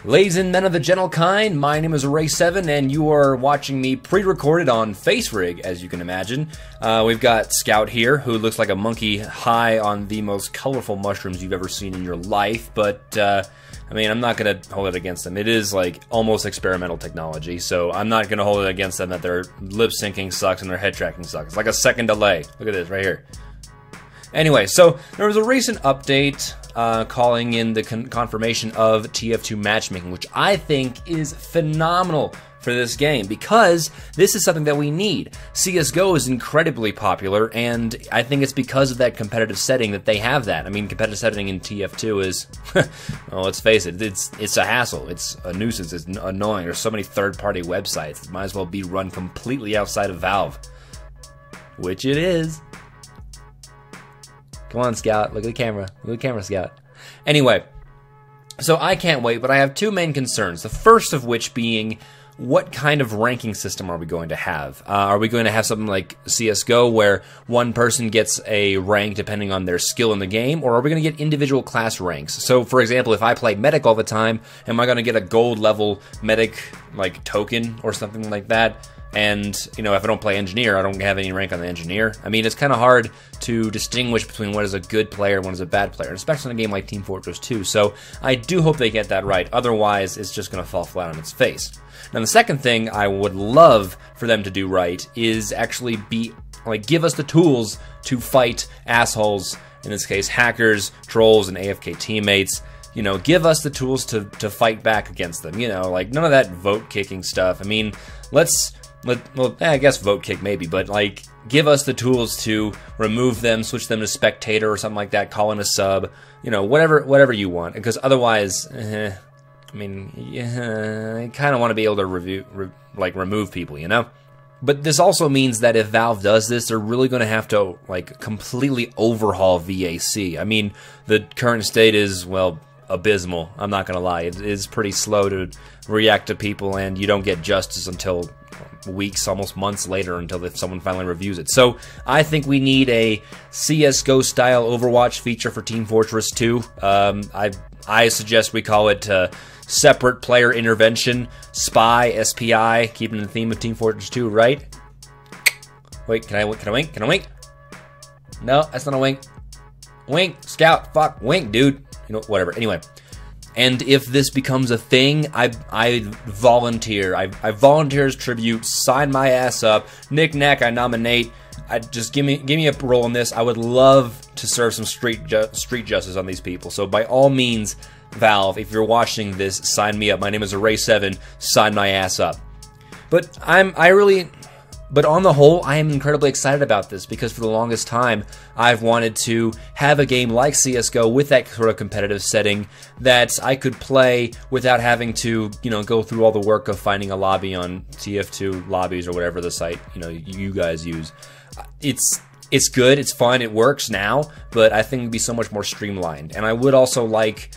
Ladies and men of the gentle kind, my name is ArraySeven, and you are watching me pre-recorded on Facerig, as you can imagine. We've got Scout here, who looks like a monkey high on the most colorful mushrooms you've ever seen in your life, but, I mean, I'm not going to hold it against them. It is, like, almost experimental technology, so I'm not going to hold it against them that their lip-syncing sucks and their head-tracking sucks. It's like a second delay. Look at this, right here. Anyway, so there was a recent update calling in the confirmation of TF2 matchmaking, which I think is phenomenal for this game because this is something that we need. CSGO is incredibly popular, and I think it's because of that competitive setting that they have that. I mean, competitive setting in TF2 is, well, let's face it, it's a hassle. It's a nuisance. It's annoying. There's so many third-party websites. It might as well be run completely outside of Valve, which it is. Come on, Scout. Look at the camera. Look at the camera, Scout. Anyway, so I can't wait, but I have two main concerns. The first of which being, what kind of ranking system are we going to have? Are we going to have something like CSGO where one person gets a rank depending on their skill in the game, or are we going to get individual class ranks? So, for example, if I play medic all the time, am I going to get a gold level medic like token or something like that? And, you know, if I don't play engineer, I don't have any rank on the engineer. I mean, it's kind of hard to distinguish between what is a good player and what is a bad player, especially in a game like Team Fortress 2. So I do hope they get that right. Otherwise, it's just going to fall flat on its face. Now, the second thing I would love for them to do right is actually give us the tools to fight assholes, in this case, hackers, trolls, and AFK teammates. You know, give us the tools to fight back against them. You know, like, none of that vote-kicking stuff. I mean, well, I guess vote kick maybe, but like give us the tools to remove them, switch them to spectator or something like that, call in a sub, you know, whatever you want. Because otherwise, I mean, I kind of want to be able to remove people, you know. But this also means that if Valve does this, they're really going to have to like completely overhaul VAC. I mean, the current state is, well, abysmal. I'm not going to lie. It is pretty slow to react to people, and you don't get justice until weeks, almost months later, until someone finally reviews it. So I think we need a CSGO style Overwatch feature for Team Fortress 2. I suggest we call it separate player intervention, SPI, SPI, keeping the theme of Team Fortress 2, right? Wait, can I wink? Can I wink? No, that's not a wink. Wink, Scout, fuck, wink, dude. You know, whatever. Anyway. And if this becomes a thing, I volunteer. I volunteer as tribute. Sign my ass up. Knick knack. I nominate. Just give me a role in this. I would love to serve some street justice on these people. So by all means, Valve, if you're watching this, sign me up. My name is ArraySeven. Sign my ass up. But on the whole, I am incredibly excited about this because for the longest time, I've wanted to have a game like CSGO with that sort of competitive setting that I could play without having to, you know, go through all the work of finding a lobby on TF2 lobbies or whatever the site, you know, you guys use. It's good, it's fun, it works now, but I think it'd be so much more streamlined. And I would also like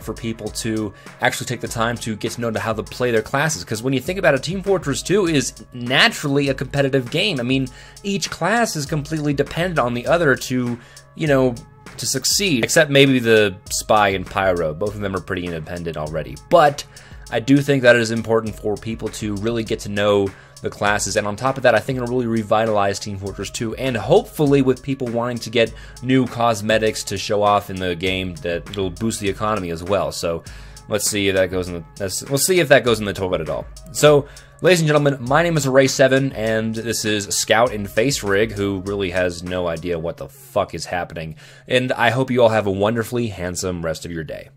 for people to actually take the time to get to know how to play their classes, because when you think about it, Team Fortress 2 is naturally a competitive game. I mean, each class is completely dependent on the other to, you know, to succeed, except maybe the Spy and Pyro. Both of them are pretty independent already, but I do think that it is important for people to really get to know the classes, and on top of that, I think it'll really revitalize Team Fortress 2, and hopefully with people wanting to get new cosmetics to show off in the game, that it'll boost the economy as well. So let's see if that goes in the toilet at all. So, ladies and gentlemen, my name is ArraySeven, and this is Scout in Facerig, who really has no idea what the fuck is happening. And I hope you all have a wonderfully handsome rest of your day.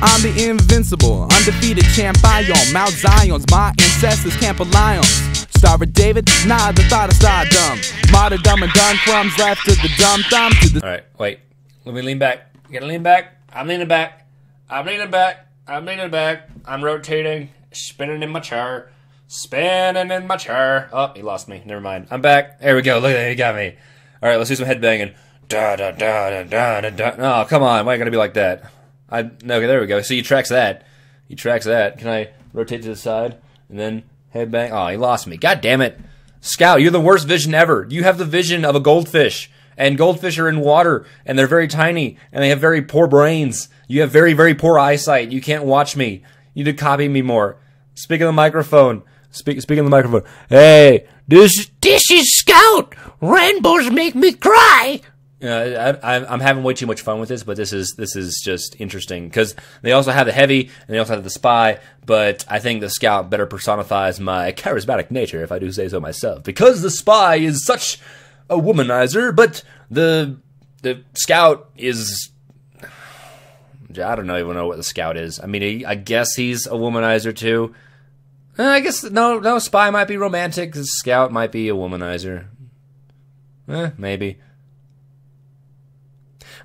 I'm the invincible, undefeated champion. Mount Zion's my ancestors can't rely on. Star of David, nah, the thought of stardom. Martyrdom and done crumbs left to the dumb thumb to the. Alright, wait. Let me lean back. Gotta lean back. I'm leaning back. I'm leaning back. I'm leaning back. I'm rotating. Spinning in my chair. Spinning in my chair. Oh, he lost me. Never mind. I'm back. There we go. Look at that. He got me. Alright, let's do some headbanging. Da da da da da da. Oh, come on. Why are you gonna be like that? Okay, there we go. So he tracks that. He tracks that. Can I rotate to the side? And then headbang. Oh, he lost me. God damn it. Scout, you're the worst vision ever. You have the vision of a goldfish. And goldfish are in water. And they're very tiny. And they have very poor brains. You have very, very poor eyesight. You can't watch me. You need to copy me more. Speak in the microphone. Speak in the microphone. Hey, this is Scout. Rainbows make me cry. I'm having way too much fun with this, but this is just interesting because they also have the heavy and they also have the spy. But I think the Scout better personifies my charismatic nature, if I do say so myself, because the spy is such a womanizer, but the Scout is. I don't even know what the Scout is. I mean, I guess he's a womanizer too. I guess no. Spy might be romantic. The Scout might be a womanizer. Maybe.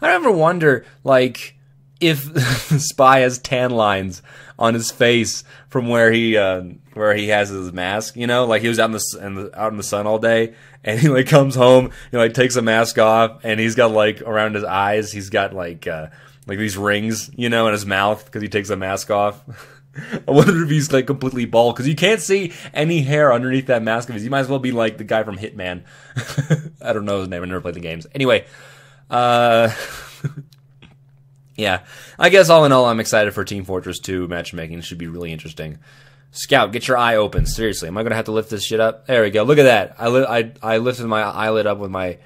I ever wonder, like, if the Spy has tan lines on his face from where he has his mask. You know, like he was out in the sun all day, and he like comes home, he like takes a mask off, and he's got like around his eyes, he's got like these rings, you know, in his mouth because he takes the mask off. I wonder if he's like completely bald because you can't see any hair underneath that mask of his. He might as well be like the guy from Hitman. I don't know his name. I never played the games. Anyway, yeah. I guess all in all, I'm excited for Team Fortress 2 matchmaking. It should be really interesting. Scout, get your eye open. Seriously, am I gonna have to lift this shit up? There we go. Look at that. I lifted my eyelid up with my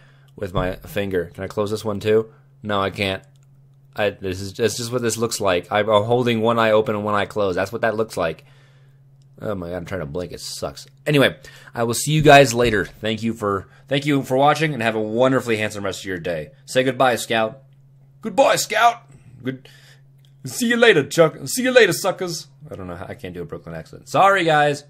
finger. Can I close this one too? No, I can't. That's just what this looks like. I'm holding one eye open and one eye closed. That's what that looks like. Oh my god, I'm trying to blink. It sucks. Anyway, I will see you guys later. Thank you for watching, and have a wonderfully handsome rest of your day. Say goodbye, Scout. Goodbye, Scout. Good. See you later, Chuck. See you later, suckers. I don't know. I can't do a Brooklyn accent. Sorry, guys.